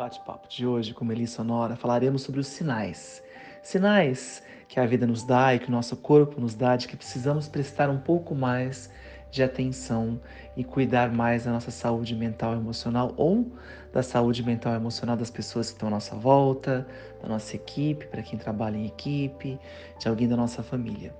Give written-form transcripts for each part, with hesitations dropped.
bate-papo de hoje com Melissa Sonora falaremos sobre os sinais. Sinais que a vida nos dá e que o nosso corpo nos dá de que precisamos prestar um pouco mais de atenção e cuidar mais da nossa saúde mental e emocional ou da saúde mental e emocional das pessoas que estão à nossa volta, da nossa equipe, para quem trabalha em equipe, de alguém da nossa família.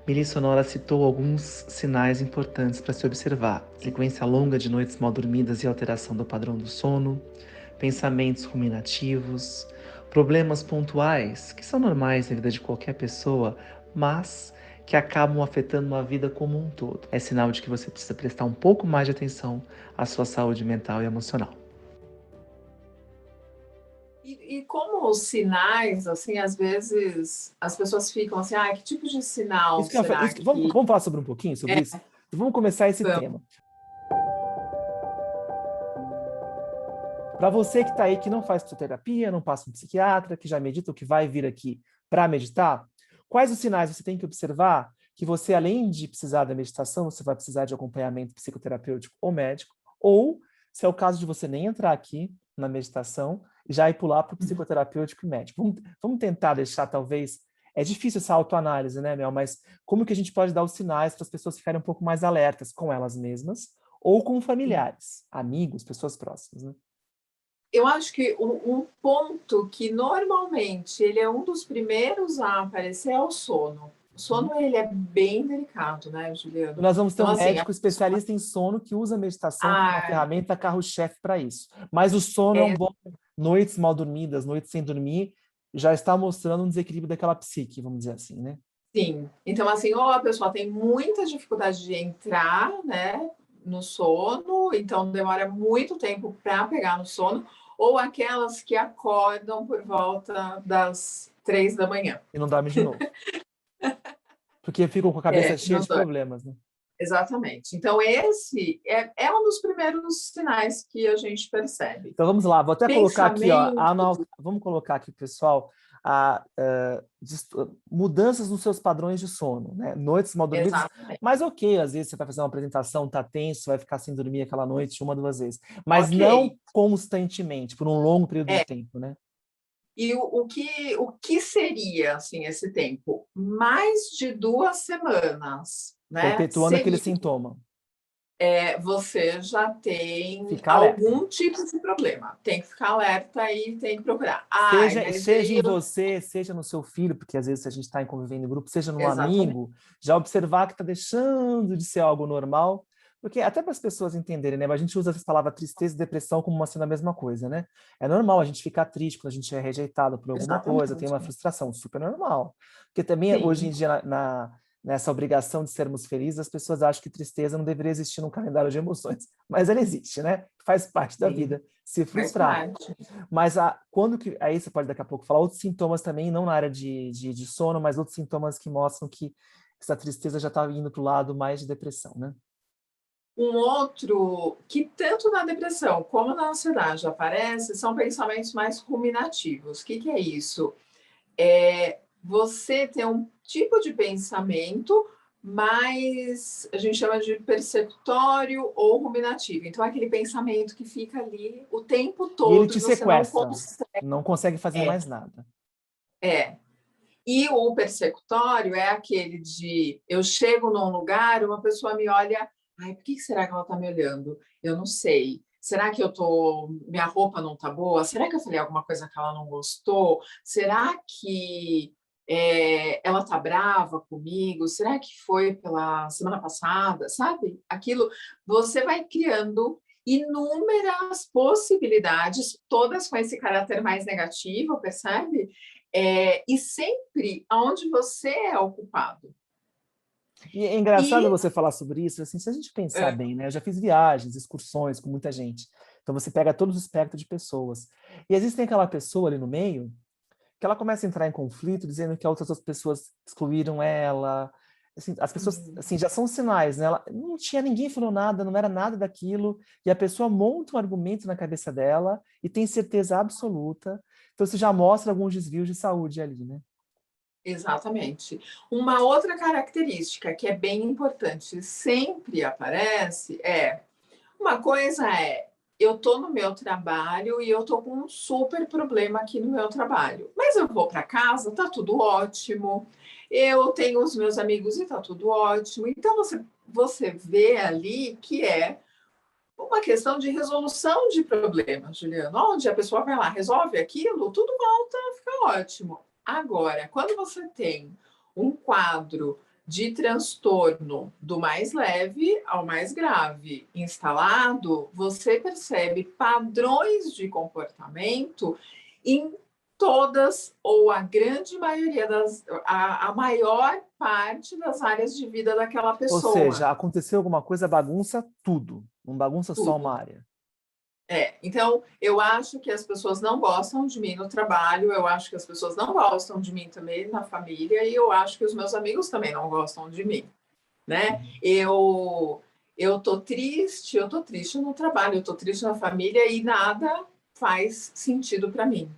Melissa Sonora citou alguns sinais importantes para se observar: sequência longa de noites mal dormidas e alteração do padrão do sono, pensamentos ruminativos, problemas pontuais que são normais na vida de qualquer pessoa, mas que acabam afetando a vida como um todo. É sinal de que você precisa prestar um pouco mais de atenção à sua saúde mental e emocional. E como os sinais, assim, às vezes as pessoas ficam assim, ah, que tipo de sinal será Vamos, que vamos falar sobre um pouquinho sobre isso? Então, vamos começar esse vamos? tema. Para você que está aí, que não faz psicoterapia, não passa um psiquiatra, que já medita, ou que vai vir aqui para meditar, quais os sinais você tem que observar que você, além de precisar da meditação, você vai precisar de acompanhamento psicoterapêutico ou médico, ou, se é o caso de você nem entrar aqui na meditação, já ir pular para o psicoterapêutico e médico. Vamos tentar deixar, talvez, é difícil essa autoanálise, né, Mel? Mas como que a gente pode dar os sinais para as pessoas ficarem um pouco mais alertas com elas mesmas ou com familiares, amigos, pessoas próximas, né? Eu acho que um ponto que normalmente ele é um dos primeiros a aparecer é o sono. O sono ele é bem delicado, né, Juliano? Nós vamos ter Então, um assim, a médico pessoa. especialista em sono que usa a meditação como uma Ah, ferramenta carro-chefe para isso. Mas o sono é um é, bom. Noites mal dormidas, noites sem dormir, já está mostrando um desequilíbrio daquela psique, vamos dizer assim, né? sim. Então, assim, ou a pessoa tem muita dificuldade de entrar, né, no sono, então demora muito tempo para pegar no sono, ou aquelas que acordam por volta das 3 da manhã. E não dorme de novo. Porque ficam com a cabeça cheia Não de dorme. problemas, né? Exatamente. Então, esse é um dos primeiros sinais que a gente percebe. Então vamos lá, vou até colocar aqui, ó, Pensamento. vamos colocar aqui, pessoal, mudanças nos seus padrões de sono, né? Noites mal dormidas, Exatamente. mas ok, às vezes você vai fazer uma apresentação, tá tenso, vai ficar sem dormir aquela noite uma, duas vezes, mas Ok. não constantemente, por um longo período de É. tempo, né? E o que seria assim, esse tempo? Mais de 2 semanas, né? Perpetuando aquele Seguido, sintoma. você já tem Ficar alerta. algum tipo de problema. Tem que ficar alerta e tem que procurar. Ai, mas Seja aí em eu. você, seja no seu filho, porque às vezes a gente está em convivendo em grupo, seja num Exatamente. amigo, já observar que está deixando de ser algo normal, porque até para as pessoas entenderem, né? Mas a gente usa essa palavra tristeza e depressão como uma sendo a mesma coisa, né? É normal a gente ficar triste quando a gente é rejeitado por alguma coisa, tem Exatamente. uma frustração, super normal. Porque também hoje Sim, em dia nessa obrigação de sermos felizes, as pessoas acham que tristeza não deveria existir num calendário de emoções, mas ela existe, né? Faz parte da sim, vida se faz frustrar. parte. Mas quando que. Aí você pode daqui a pouco falar outros sintomas também, não na área de sono, mas outros sintomas que mostram que essa tristeza já está indo para o lado mais de depressão, né? Um outro que tanto na depressão como na ansiedade aparece são pensamentos mais ruminativos. O que que é isso? Você tem um tipo de pensamento mais, a gente chama de perceptório ou ruminativo. Então, é aquele pensamento que fica ali o tempo E ele todo te e você não sequestra, consegue. não consegue fazer É, mais nada. é. E o persecutório é aquele de eu chego num lugar, uma pessoa me olha, ai, por que será que ela está me olhando? Eu não sei. Será que minha roupa não está boa? Será que eu falei alguma coisa que ela não gostou? Será que ela está brava comigo? Será que foi pela semana passada? Sabe? Aquilo, você vai criando inúmeras possibilidades, todas com esse caráter mais negativo, percebe? E sempre aonde você é ocupado. E é engraçado E você falar sobre isso, assim, se a gente pensar é, bem, né? Eu já fiz viagens, excursões com muita gente. Então você pega todo o espectro de pessoas. E existe aquela pessoa ali no meio que ela começa a entrar em conflito, dizendo que outras pessoas excluíram ela. Assim, as pessoas assim, já são sinais, né? Ela, não tinha ninguém falou nada, não era nada daquilo, e a pessoa monta um argumento na cabeça dela e tem certeza absoluta. Então, isso já mostra alguns desvios de saúde ali, né? exatamente. Uma outra característica que é bem importante, sempre aparece, uma coisa eu tô no meu trabalho e eu tô com um super problema aqui no meu trabalho. Mas eu vou para casa, tá tudo ótimo. Eu tenho os meus amigos e tá tudo ótimo. Então você vê ali que é uma questão de resolução de problemas, Juliana. Onde a pessoa vai lá, resolve aquilo, tudo volta a ficar ótimo. Agora, quando você tem um quadro de transtorno do mais leve ao mais grave instalado, você percebe padrões de comportamento em todas ou a grande maioria a maior parte das áreas de vida daquela Ou pessoa. seja, aconteceu alguma coisa, bagunça tudo, não bagunça só Tudo. uma área. Então, eu acho que as pessoas não gostam de mim no trabalho, eu acho que as pessoas não gostam de mim também na família, e eu acho que os meus amigos também não gostam de mim, né? Uhum. Eu tô triste no trabalho, eu tô triste na família e nada faz sentido para mim.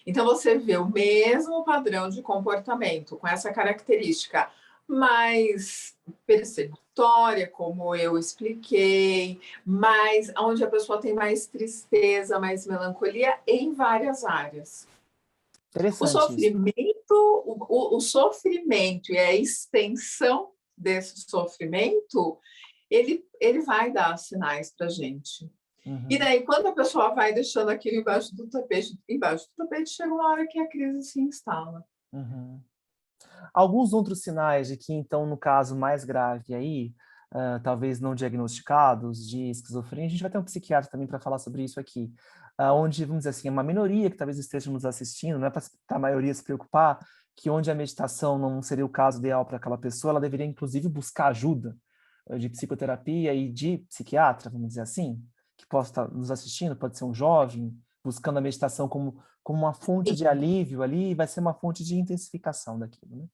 Então, você vê o mesmo padrão de comportamento, com essa característica mais persecutória, como eu expliquei, mais onde a pessoa tem mais tristeza, mais melancolia em várias áreas. O Interessante isso. sofrimento, o sofrimento e a extensão desse sofrimento, ele vai dar sinais para a gente. E Uhum. daí, quando a pessoa vai deixando aquilo embaixo do tapete chega uma hora que a crise se instala. Uhum. Alguns outros sinais de que, então, no caso mais grave aí, talvez não diagnosticados, de esquizofrenia, a gente vai ter um psiquiatra também para falar sobre isso aqui, onde, vamos dizer assim, é uma minoria que talvez esteja nos assistindo, não é para a maioria se preocupar, que onde a meditação não seria o caso ideal para aquela pessoa, ela deveria, inclusive, buscar ajuda de psicoterapia e de psiquiatra, vamos dizer assim, que possa estar nos assistindo, pode ser um jovem, buscando a meditação como uma fonte Sim, de alívio ali, vai ser uma fonte de intensificação daquilo, né?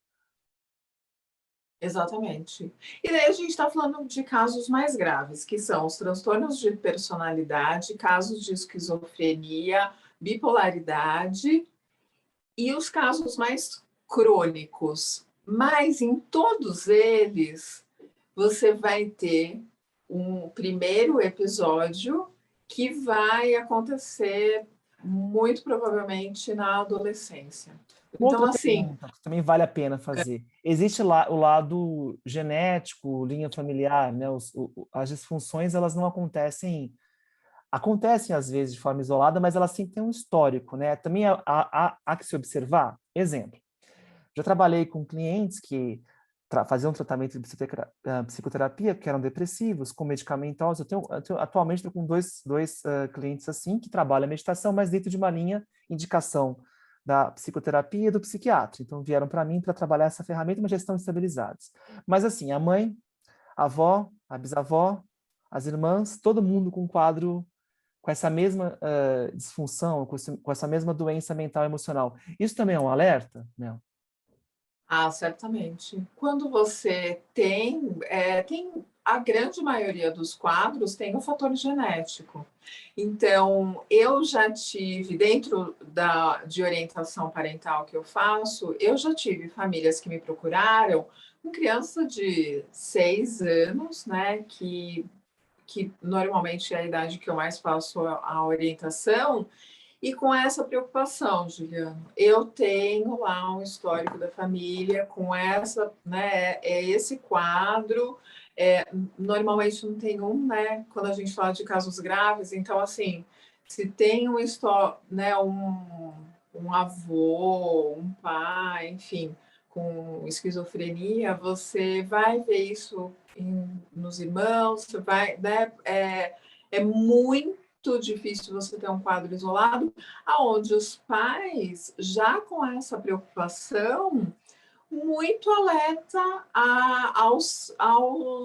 exatamente. E daí a gente está falando de casos mais graves, que são os transtornos de personalidade, casos de esquizofrenia, bipolaridade e os casos mais crônicos. Mas em todos eles, você vai ter um primeiro episódio que vai acontecer muito provavelmente na adolescência. Uma Então, outra assim, pergunta, que também vale a pena fazer. Existe lá o lado genético, linha familiar, né? As disfunções, elas não acontecem às vezes de forma isolada, mas elas sempre têm um histórico, né? Também há que se observar. Exemplo, já trabalhei com clientes que faziam um tratamento de psicoterapia, que eram depressivos, com medicamentosos. Atualmente estou com dois clientes assim, que trabalham a meditação, mas dentro de uma linha indicação da psicoterapia e do psiquiatra. Então vieram para mim para trabalhar essa ferramenta, mas já estão estabilizados. Mas assim, a mãe, a avó, a bisavó, as irmãs, todo mundo com um quadro com essa mesma disfunção, com essa mesma doença mental e emocional. Isso também é um alerta, Mel? certamente. Quando você tem a grande maioria dos quadros tem o fator genético. Então, eu já tive, dentro de orientação parental que eu faço, eu já tive famílias que me procuraram com criança de 6 anos, né, que normalmente é a idade que eu mais faço a orientação, e com essa preocupação, Juliano, eu tenho lá um histórico da família com essa, né, esse quadro, normalmente não tem um, né, quando a gente fala de casos graves, então, assim, se tem né, um avô, um pai, enfim, com esquizofrenia, você vai ver isso nos irmãos, você vai, né, é muito difícil você ter um quadro isolado, aonde os pais, já com essa preocupação, muito alerta aos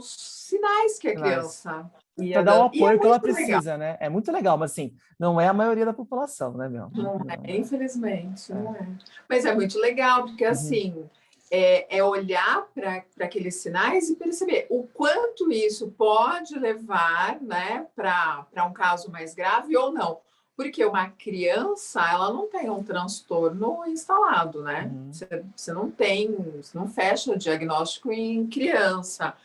sinais que a Sinais. criança ia Para dar o dando. E é apoio que ela muito legal. precisa, né? É muito legal, mas assim, não é a maioria da população, né, Mel? Não Não é, é. infelizmente, É. não é. Mas é muito legal, porque Uhum. assim, olhar para aqueles sinais e perceber o quanto isso pode levar, né, para um caso mais grave ou não. Porque uma criança, ela não tem um transtorno instalado, né? Uhum. Você não tem, você não fecha o diagnóstico em criança.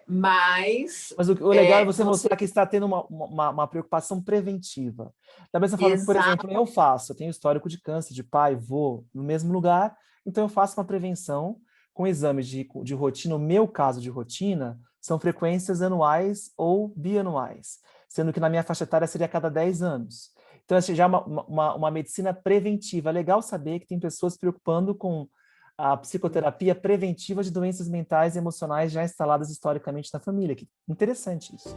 Mas Mas o legal é você você mostrar que está tendo uma preocupação preventiva. Da mesma forma que, por exato, exemplo, eu tenho histórico de câncer de pai, vô, no mesmo lugar, então eu faço uma prevenção com exames de rotina. No meu caso de rotina, são frequências anuais ou bianuais, sendo que na minha faixa etária seria a cada 10 anos. Então, assim, já é uma medicina preventiva. É legal saber que tem pessoas se preocupando com a psicoterapia preventiva de doenças mentais e emocionais já instaladas historicamente na família. Que interessante isso.